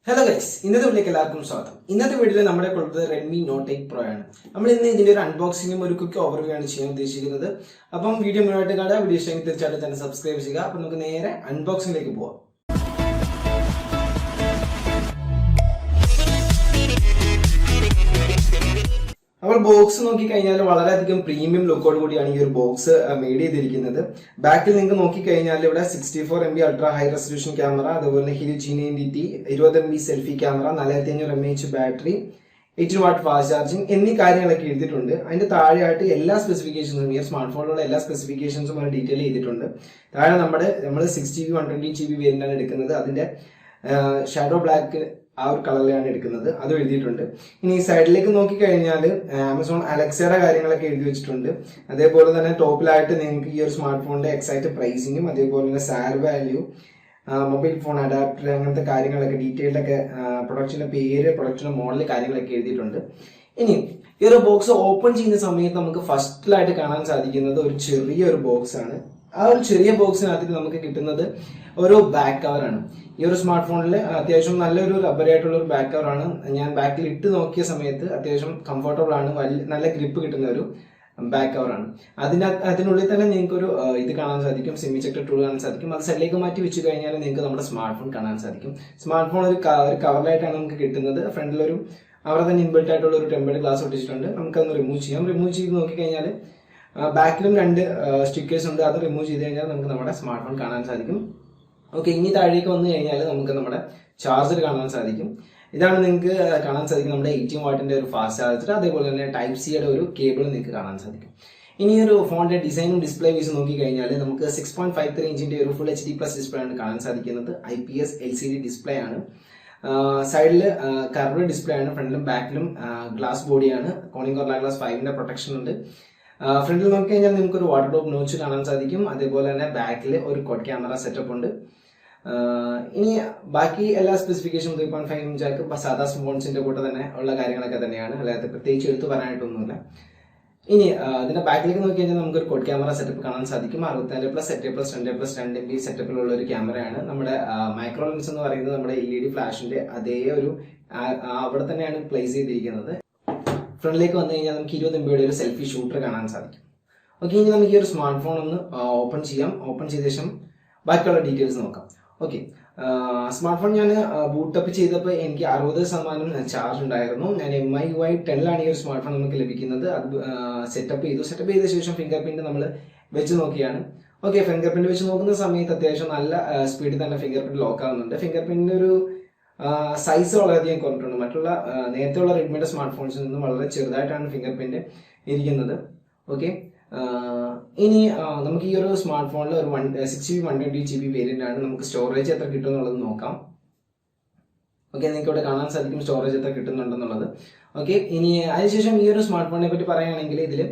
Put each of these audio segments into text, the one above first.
Hello guys, ഇന്നത്തെ വീഡിയോയിലേക്ക് എല്ലാവർക്കും സ്വാഗതം. ഇന്നത്തെ വീഡിയോയിൽ നമ്മുടെ കൊടുത്തത് Redmi Note 8 Pro ആണ്. നമ്മൾ ഇന്ന് ഇതിന്റെ ഒരു അൺബോക്സിംഗും ഒരു ക്വിക്ക് ഓവർവ്യൂ ആണ് ചെയ്യാൻ ഉദ്ദേശിക്കുന്നത്. അപ്പം വീഡിയോ മുഴുവനായിട്ട് കാണുക, വീഡിയോ ഇഷ്ടമെങ്കിൽ തീർച്ചയായിട്ടും ചാനൽ സബ്സ്ക്രൈബ് ചെയ്യുക. അപ്പോൾ നമുക്ക് നേരെ അൺബോക്സിംഗിലേക്ക് പോവാം. അപ്പോൾ ബോക്സ് നോക്കിക്കഴിഞ്ഞാൽ വളരെയധികം പ്രീമിയം ലുക്കോട് കൂടിയാണ് ഈ ഒരു ബോക്സ് മെയ്ഡ് ചെയ്തിരിക്കുന്നത്. ബാക്കിൽ നിങ്ങൾക്ക് നോക്കിക്കഴിഞ്ഞാൽ ഇവിടെ 64 MB ultra high resolution camera, അതുപോലെ Helo G90T 20 MB selfie camera, 4500 mAh battery, 18 what fast charging എന്നീ കാര്യങ്ങളൊക്കെ എഴുതിയിട്ടുണ്ട്. അതിന്റെ താഴെയായിട്ട് എല്ലാ സ്പെസിഫിക്കേഷൻസും, ഈ സ്മാർട്ട് ഫോണിലുള്ള എല്ലാ സ്പെസിഫിക്കേഷൻസും അവർ ഡീറ്റെയിൽ ചെയ്തിട്ടുണ്ട്. താഴെ നമ്മൾ 6GB 120GB വേരിയന്റാണ് എടുക്കുന്നത്. അതിന്റെ ഷാഡോ ബ്ലാക്ക് ആ ഒരു കളറിലാണ് എടുക്കുന്നത്, അത് എഴുതിയിട്ടുണ്ട്. ഇനി ഈ സൈഡിലേക്ക് നോക്കിക്കഴിഞ്ഞാൽ ആമസോൺ അലക്സയുടെ കാര്യങ്ങളൊക്കെ എഴുതി വെച്ചിട്ടുണ്ട്. അതേപോലെ തന്നെ ടോപ്പിലായിട്ട് നിങ്ങൾക്ക് ഈ ഒരു സ്മാർട്ട് ഫോണിന്റെ എക്സാക്ട് പ്രൈസിങ്ങും അതേപോലെ തന്നെ sir value, mobile phone adapter, അങ്ങനത്തെ കാര്യങ്ങളൊക്കെ ഡീറ്റെയിൽഡ് ഒക്കെ, പ്രൊഡക്റ്റിന്റെ പേര്, പ്രൊഡക്റ്റിന്റെ മോഡൽ കാര്യങ്ങളൊക്കെ എഴുതിയിട്ടുണ്ട്. ഇനി ഈ ഒരു ബോക്സ് ഓപ്പൺ ചെയ്യുന്ന സമയത്ത് നമുക്ക് ഫസ്റ്റിലായിട്ട് കാണാൻ സാധിക്കുന്നത് ഒരു ചെറിയൊരു ബോക്സ് ആണ്. ആ ഒരു ചെറിയ ബോക്സിനകത്ത് നമുക്ക് കിട്ടുന്നത് ഒരു ബാക്ക് കവറാണ്. ഈ ഒരു സ്മാർട്ട് ഫോണിൽ അത്യാവശ്യം നല്ലൊരു റബ്ബർ ആയിട്ടുള്ള ഒരു ബാക്ക് കവറാണ്. ഞാൻ ബാക്കിൽ ഇട്ട് നോക്കിയ സമയത്ത് അത്യാവശ്യം കംഫർട്ടബിൾ ആണ്, നല്ല ഗ്രിപ്പ് കിട്ടുന്ന ഒരു ബാക്ക് കവറാണ്. അതിനുള്ളിൽ തന്നെ നിങ്ങൾക്ക് ഒരു ഇത് കാണാൻ സാധിക്കും, സെമി ചെക്ടർ ടൂൾ കാണാൻ സാധിക്കും. അത് സൈഡിലേക്ക് മാറ്റി വെച്ച് കഴിഞ്ഞാൽ നിങ്ങൾക്ക് നമ്മുടെ സ്മാർട്ട് ഫോൺ കാണാൻ സാധിക്കും. സ്മാർട്ട് ഫോൺ ഒരു കവറിലായിട്ടാണ് നമുക്ക് കിട്ടുന്നത്. ഫ്രണ്ടിലൊരു അവിടെ തന്നെ ഇൻബിൽറ്റ് ആയിട്ടുള്ള ഒരു ടെമ്പേർഡ് ഗ്ലാസ് ഒട്ടിച്ചിട്ടുണ്ട്. നമുക്കതൊന്ന് റിമൂവ് ചെയ്യാം. റിമൂവ് ചെയ്ത് നോക്കിക്കഴിഞ്ഞാൽ ബാക്കിലും 2 സ്റ്റിക്കേഴ്സ് ഉണ്ട്. അത് റിമൂവ് ചെയ്ത് കഴിഞ്ഞാൽ നമുക്ക് നമ്മുടെ സ്മാർട്ട് ഫോൺ കാണാൻ സാധിക്കും. ഓക്കെ, ഇനി താഴേക്ക് വന്നു കഴിഞ്ഞാൽ നമുക്ക് നമ്മുടെ ചാർജർ കാണാൻ സാധിക്കും. ഇതാണ് നിങ്ങൾക്ക് കാണാൻ സാധിക്കും നമ്മുടെ 18 വാട്ടിന്റെ ഒരു ഫാസ്റ്റ് ചാർജർ. അതേപോലെ തന്നെ ടൈപ്പ് സിയുടെ ഒരു കേബിൾ നിങ്ങൾക്ക് കാണാൻ സാധിക്കും. ഇനി ഒരു ഫോണിന്റെ ഡിസൈനും ഡിസ്പ്ലേ വൈസ് നോക്കിക്കഴിഞ്ഞാൽ നമുക്ക് 6.53 ഇഞ്ചിന്റെ ഒരു ഫുൾ HD+ ഡിസ്പ്ലേ ആണ് കാണാൻ സാധിക്കുന്നത്. IPS LCD ഡിസ്പ്ലേ ആണ്. സൈഡിൽ കർവ് ഡിസ്പ്ലേ ആണ്. ഫ്രണ്ടിലും ബാക്കിലും ഗ്ലാസ് ബോഡിയാണ്. കോണിംഗ് കോർണർ ഗ്ലാസ് 5ന്റെ പ്രൊട്ടക്ഷൻ ഉണ്ട്. ഫ്രണ്ടിൽ നോക്കി കഴിഞ്ഞാൽ നിങ്ങൾക്ക് ഒരു വാട്ടർ ഡ്രോപ്പ് നോച്ച് കാണാൻ സാധിക്കും. അതേപോലെ തന്നെ ബാക്കിൽ ഒരു കോഡ് ക്യാമറ സെറ്റപ്പ് ഉണ്ട്. ഇനി ബാക്കി എല്ലാ സ്പെസിഫിക്കേഷനും 3.5 ഇഞ്ച് ആക്ക് സാധാ സ്മോൺസിന്റെ കൂടെ തന്നെ ഉള്ള കാര്യങ്ങളൊക്കെ തന്നെയാണ്. അല്ലാതെ പ്രത്യേകിച്ച് എടുത്തു പറയാനായിട്ടൊന്നുമില്ല. ഇനി ഇതിന്റെ ബാക്കിലേക്ക് നോക്കി കഴിഞ്ഞാൽ നമുക്ക് ഒരു കോഡ് ക്യാമറ സെറ്റപ്പ് കാണാൻ സാധിക്കും. 64+ 8+2+2 MB സെറ്റപ്പിലുള്ള ഒരു ക്യാമറയാണ്. നമ്മുടെ മൈക്രോ ലെൻസ് എന്ന് പറയുന്നത് നമ്മുടെ LED ഫ്ലാഷിന്റെ അതേ ഒരു അവിടെ തന്നെയാണ് പ്ലേസ് ചെയ്തിരിക്കുന്നത്. ഫ്രണ്ടിലേക്ക് വന്നു കഴിഞ്ഞാൽ നമുക്ക് 20 MB ഒരു സെൽഫി ഷൂട്ടർ കാണാൻ സാധിക്കും. ഓക്കെ, ഇനി നമുക്ക് ഈ ഒരു സ്മാർട്ട് ഫോൺ ഒന്ന് ഓപ്പൺ ചെയ്യാം. ഓപ്പൺ ചെയ്ത ശേഷം ബാക്കിയുള്ള ഡീറ്റെയിൽസ് നോക്കാം. ഓക്കെ, സ്മാർട്ട് ഫോൺ ഞാൻ ബൂട്ടപ്പ് ചെയ്തപ്പോൾ എനിക്ക് 60% ചാർജ് ഉണ്ടായിരുന്നു. ഞാൻ MIUI 10ലാണ് ഈ ഒരു സ്മാർട്ട് ഫോൺ നമുക്ക് ലഭിക്കുന്നത്. അത് സെറ്റപ്പ് ചെയ്ത ശേഷം ഫിംഗർ പ്രിന്റ് നമ്മൾ വെച്ച് നോക്കിയാണ്. ഓക്കെ, ഫിംഗർ പ്രിന്റ് വെച്ച് നോക്കുന്ന സമയത്ത് അത്യാവശ്യം നല്ല സ്പീഡിൽ തന്നെ ഫിംഗർ പ്രിന്റ് ലോക്ക് ആവുന്നുണ്ട്. ഫിംഗർ പ്രിന്റിന്റെ ഒരു സൈസ് വളരെയധികം കുറഞ്ഞിട്ടുണ്ട്. മറ്റുള്ള നേരത്തെയുള്ള റെഡ്മിയുടെ സ്മാർട്ട് ഫോൺസിൽ നിന്നും വളരെ ചെറുതായിട്ടാണ് ഫിംഗർ പ്രിന്റ് ഇരിക്കുന്നത്. ഓക്കെ, ഇനി നമുക്ക് ഈ ഒരു സ്മാർട്ട് ഫോണിൽ ഒരു 6GB 120GB വേരിയന്റ് ആണ്. നമുക്ക് സ്റ്റോറേജ് എത്ര കിട്ടും എന്നുള്ളത് നോക്കാം. ഓക്കെ, നിങ്ങൾക്ക് ഇവിടെ കാണാൻ സാധിക്കും സ്റ്റോറേജ് എത്ര കിട്ടുന്നുണ്ടെന്നുള്ളത്. ഓക്കെ, ഇനി അതിനുശേഷം ഈ ഒരു സ്മാർട്ട് ഫോണിനെ പറ്റി പറയുകയാണെങ്കിൽ ഇതിൽ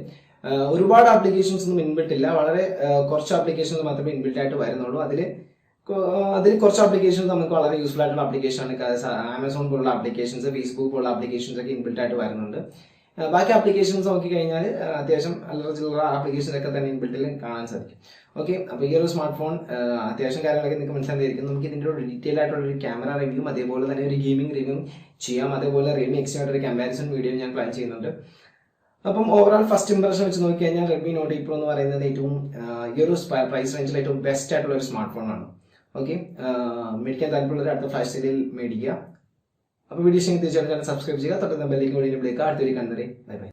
ഒരുപാട് ആപ്ലിക്കേഷൻസ് ഒന്നും ഇൻബിൽട്ട് ഇല്ല. വളരെ കുറച്ച് ആപ്ലിക്കേഷൻസ് മാത്രമേ ഇൻബിൽട്ട് ആയിട്ട് വരുന്നുള്ളൂ. അതിൽ കുറച്ച് ആപ്ലിക്കേഷൻസ് നമുക്ക് വളരെ യൂസ്ഫുൾ ആയിട്ടുള്ള ആപ്ലിക്കേഷൻ ആണ്. ആമസോൺ പോലുള്ള ആപ്ലിക്കേഷൻസ്, ഫേസ്ബുക്ക് പോലുള്ള ആപ്ലിക്കേഷൻസ് ഒക്കെ ഇൻബിൽട്ട് ആയിട്ട് വരുന്നുണ്ട്. ബാക്കി ആപ്ലിക്കേഷൻസ് നോക്കിക്കഴിഞ്ഞാൽ അത്യാവശ്യം അല്ലറ ആപ്ലിക്കേഷൻസ് ഒക്കെ തന്നെ ഇൻബിൽറ്റിൽ കാണാൻ സാധിക്കും. ഓക്കെ, അപ്പോൾ ഈ ഒരു സ്മാർട്ട് ഫോൺ അത്യാവശ്യം കാര്യങ്ങളൊക്കെ നിങ്ങൾക്ക് മനസ്സിലായിരിക്കും. നമുക്ക് ഇതിൻ്റെ ഒരു ഡീറ്റെയിൽ ആയിട്ടുള്ള ഒരു ക്യാമറ റിവ്യൂ, അതേപോലെ തന്നെ ഒരു ഗെയിമിംഗ് റിവ്യൂ ചെയ്യാം. അതേപോലെ Redmi X ആയിട്ടൊരു കമ്പാരിസൺ വീഡിയോ ഞാൻ പ്ലാൻ ചെയ്യുന്നുണ്ട്. അപ്പം ഓവറോൾ ഫസ്റ്റ് ഇംപ്രഷൻ വെച്ച് നോക്കിക്കഴിഞ്ഞാൽ Redmi Note 8 Pro എന്ന് പറയുന്നത് ഏറ്റവും ഈ ഒരു പ്രൈസ് റേഞ്ചിൽ ഏറ്റവും ബെസ്റ്റ് ആയിട്ടുള്ള ഒരു സ്മാർട്ട് ഫോണാണ്. ഓക്കെ, മേടിക്കാൻ താല്പര്യമുള്ളവർ അടുത്ത ഫ്ലാഷ് സെയിലിൽ മേടിക്കുക. അപ്പോൾ വീഡിയോ തീർച്ചയായിട്ടും സബ്സ്ക്രൈബ് ചെയ്യുക. തൊട്ടുന്ന ബെല്ലേക്ക് വേണ്ടി വിളിക്കുക. അടുത്ത വീഡിയോ കണ്ടതേ ബൈ ബൈ.